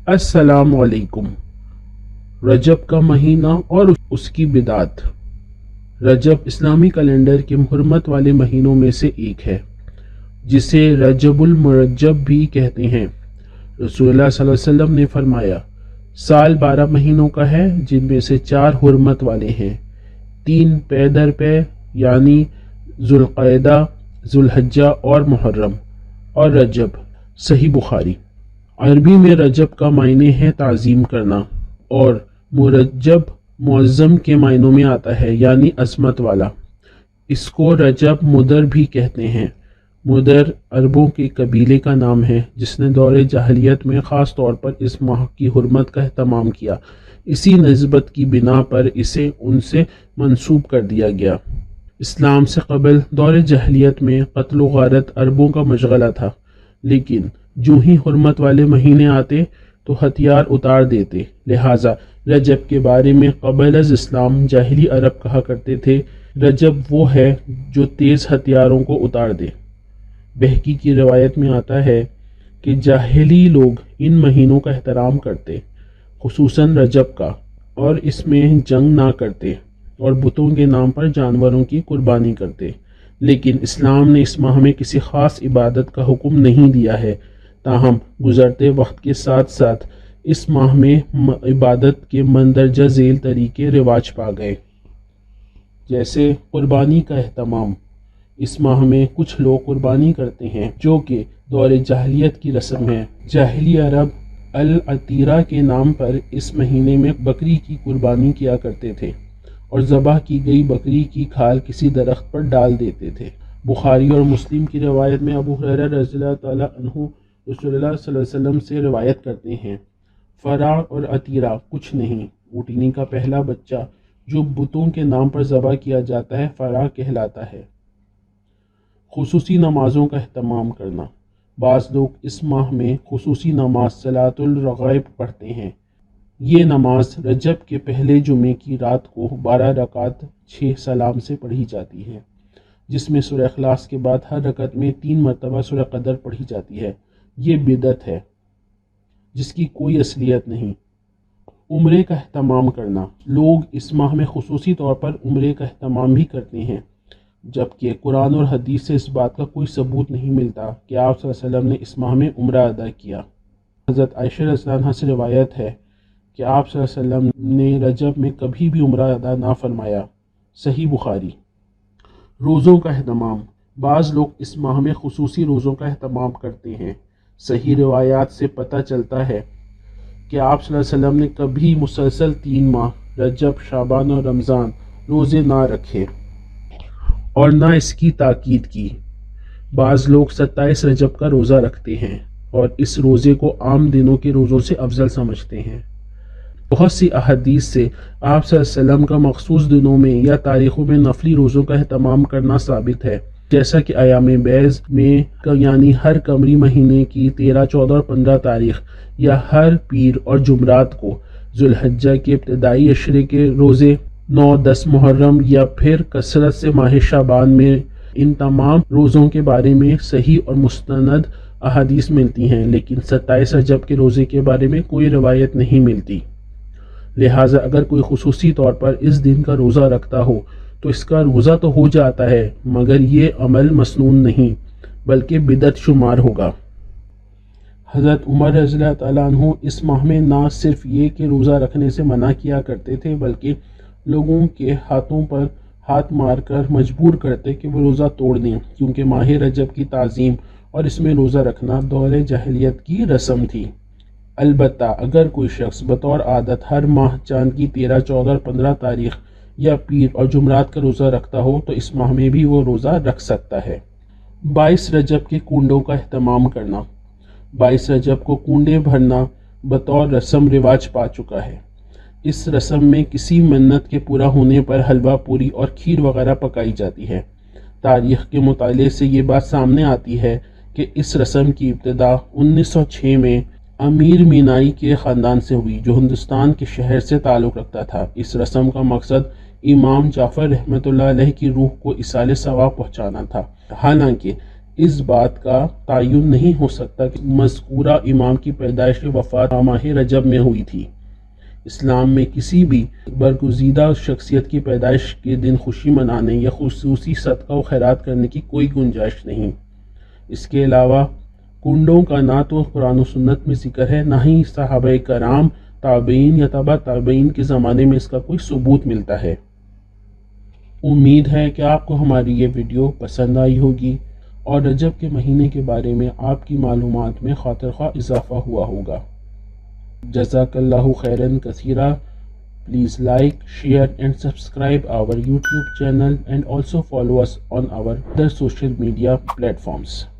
अस्सलाम वालेकुम। रजब का महीना और उसकी बिदात। रजब इस्लामी कैलेंडर के हुर्मत वाले महीनों में से एक है, जिसे रजबुल मुरज्जब भी कहते हैं। रसूलुल्लाह सल्लल्लाहु अलैहि वसल्लम ने फरमाया, साल 12 महीनों का है, जिनमें से 4 हुर्मत वाले हैं, 3 पे दर पे, यानी जुल्क़अदा, जुल्हज्जा और मुहर्रम, और रजब। सही बुखारी। अरबी में रजब का मायने है ताज़ीम करना, और मुरज्जब मुअज़्ज़म के मायनों में आता है, यानी अज़मत वाला। इसको रजब मुदर भी कहते हैं। मुदर अरबों के कबीले का नाम है, जिसने दौरे जाहिलियत में ख़ास तौर पर इस माह की हुर्मत का एहतमाम किया। इसी निस्बत की बिना पर इसे उनसे मंसूब कर दिया गया। इस्लाम से कबल दौरे जाहिलियत में क़त्ल व गारत अरबों का मशगला था, लेकिन जो ही हुर्मत वाले महीने आते तो हथियार उतार देते। लिहाजा रजब के बारे में क़बल अज़ इस्लाम जाहिली अरब कहा करते थे, रजब वो है जो तेज़ हथियारों को उतार दे। बहकी की रवायत में आता है कि जाहिली लोग इन महीनों का एहतराम करते, खुसूसन रजब का, और इसमें जंग ना करते और बुतों के नाम पर जानवरों की कुर्बानी करते। लेकिन इस्लाम ने इस माह में किसी ख़ास इबादत का हुक्म नहीं दिया है। ताहम गुज़रते वक्त के साथ साथ इस माह में इबादत के मंदरजा झेल तरीके रिवाज पा गए, जैसे कुर्बानी का एहतमाम। इस माह में कुछ लोग कुर्बानी करते हैं, जो कि दौरे जाहिलियत की रस्म है। जाहिली अरब अल-अतीरा के नाम पर इस महीने में बकरी की कुर्बानी किया करते थे और ज़बह की गई बकरी की खाल किसी दरख्त पर डाल देते थे। बुखारी और मुस्लिम की रवायत में अबू हुरैरा रज़ियल्लाहु ताला अन्हु रसूलुल्लाह सल्लल्लाहु अलैहि वसल्लम से रिवायत करते हैं, फ़रा और अतीरा कुछ नहीं, ऊँटनी का पहला बच्चा जो बुतों के नाम पर ज़बह किया जाता है फ़रा कहलाता है। खुसूसी नमाज़ों का एहतमाम करना। बाज़ लोग इस माह में खुसूसी नमाज सलातुल रग़ाइब पढ़ते हैं। ये नमाज रजब के पहले जुमे की रात को 12 रकात 6 सलाम से पढ़ी जाती है, जिसमें सूरह इखलास के बाद हर रकत में 3 मरतबा सूरह क़दर पढ़ी जाती है। ये बिदअत है, जिसकी कोई असलियत नहीं। उम्रे का एहतमाम करना। लोग इस माह में खुसूसी तौर पर उम्रे का एहतमाम भी करते हैं, जबकि कुरान और हदीस से इस बात का कोई सबूत नहीं मिलता कि आप सल्लल्लाहु अलैहि वसल्लम ने इस माह में उम्रा अदा किया। हज़रत आयशा रज़ियल्लाहु अन्हा से रिवायत है कि आप सल्लल्लाहु अलैहि वसल्लम ने रजब में कभी भी उम्रा अदा ना फरमाया। सही बुखारी। रोज़ों का एहतमाम। बाज़ लोग इस माह में खुसूसी रोज़ों का एहतमाम करते हैं। सही रिवायात से पता चलता है कि आप सल्लल्लाहु अलैहि वसल्लम ने कभी मुसलसल 3 माह रजब, शाबान और रमज़ान रोज़े ना रखे और ना इसकी ताकीद की। बाज़ लोग 27 रजब का रोज़ा रखते हैं और इस रोज़े को आम दिनों के रोज़ों से अफजल समझते हैं। बहुत सी अहादीस से आप सल्लल्लाहु अलैहि वसल्लम का मखसूस दिनों में या तारीख़ों में नफली रोज़ों का एहतमाम करना साबित है, जैसा कि अयाम बैज़ में, यानी हर कमरी महीने की 13, 14 और 15 तारीख, या हर पीर और जुमरात को जुल्हज्जा के इब्तिदाई अशरे के रोज़े, 9, 10 मुहर्रम, या फिर कसरत से माह शाबान में। इन तमाम रोज़ों के बारे में सही और मुस्तनद अहादीस मिलती हैं, लेकिन 27 रजब के रोज़े के बारे में कोई रवायत नहीं मिलती। लिहाजा अगर कोई खुसूसी तौर पर इस दिन का रोज़ा रखता हो तो इसका रोज़ा तो हो जाता है, मगर ये अमल मसनून नहीं बल्कि बिदअत शुमार होगा। हज़रत उमर रज़ियल्लाहु ताला अन्हु इस माह में ना सिर्फ ये कि रोज़ा रखने से मना किया करते थे, बल्कि लोगों के हाथों पर हाथ मारकर मजबूर करते कि वो रोज़ा तोड़ दें, क्योंकि माह रजब की ताज़ीम और इसमें रोज़ा रखना दौरे जाहिलियत की रस्म थी। अलबत्ता अगर कोई शख्स बतौर आदत हर माह चांद की 13, 14 और 15 तारीख या पीर और जुमरात का रोज़ा रखता हो तो इस माह में भी वो रोज़ा रख सकता है। 22 रजब के कुंडों का एहतमाम करना। 22 रजब को कुंडे भरना बतौर रस्म रिवाज पा चुका है। इस रस्म में किसी मन्नत के पूरा होने पर हलवा पूरी और खीर वगैरह पकाई जाती है। तारीख़ के मुताले से ये बात सामने आती है कि इस रस्म की इब्तिदा 1906 में अमीर मीनाई के ख़ानदान से हुई, जो हिंदुस्तान के शहर से ताल्लुक़ रखता था। इस रस्म का मकसद इमाम जाफ़र रहमतुल्लाह अलैह की रूह को इसाले सवाब पहुँचाना था। हालांकि اس بات کا تعین نہیں ہو سکتا کہ مذکورہ امام کی پیدائش وفات ماہ رجب میں ہوئی تھی۔ اسلام میں کسی بھی برگزیدہ شخصیت کی پیدائش کے دن خوشی منانے یا خصوصی صدقہ و خیرات کرنے کی کوئی گنجائش نہیں۔ اس کے علاوہ کنڈوں کا نہ تو قرآن و سنت میں ذکر ہے، نہ ہی صحابہ کرام، تابعین یا تبع تابعین کے زمانے میں اس کا کوئی ثبوت ملتا ہے۔ امید ہے کہ آپ کو ہماری یہ ویڈیو پسند آئی ہوگی اور رجب کے مہینے کے بارے میں آپ کی معلومات میں خاطر خواہ اضافہ ہوا ہوگا۔ جزاک اللہ خیرن کثیرا. Please like, share and subscribe our YouTube channel and also follow us on our other social media platforms.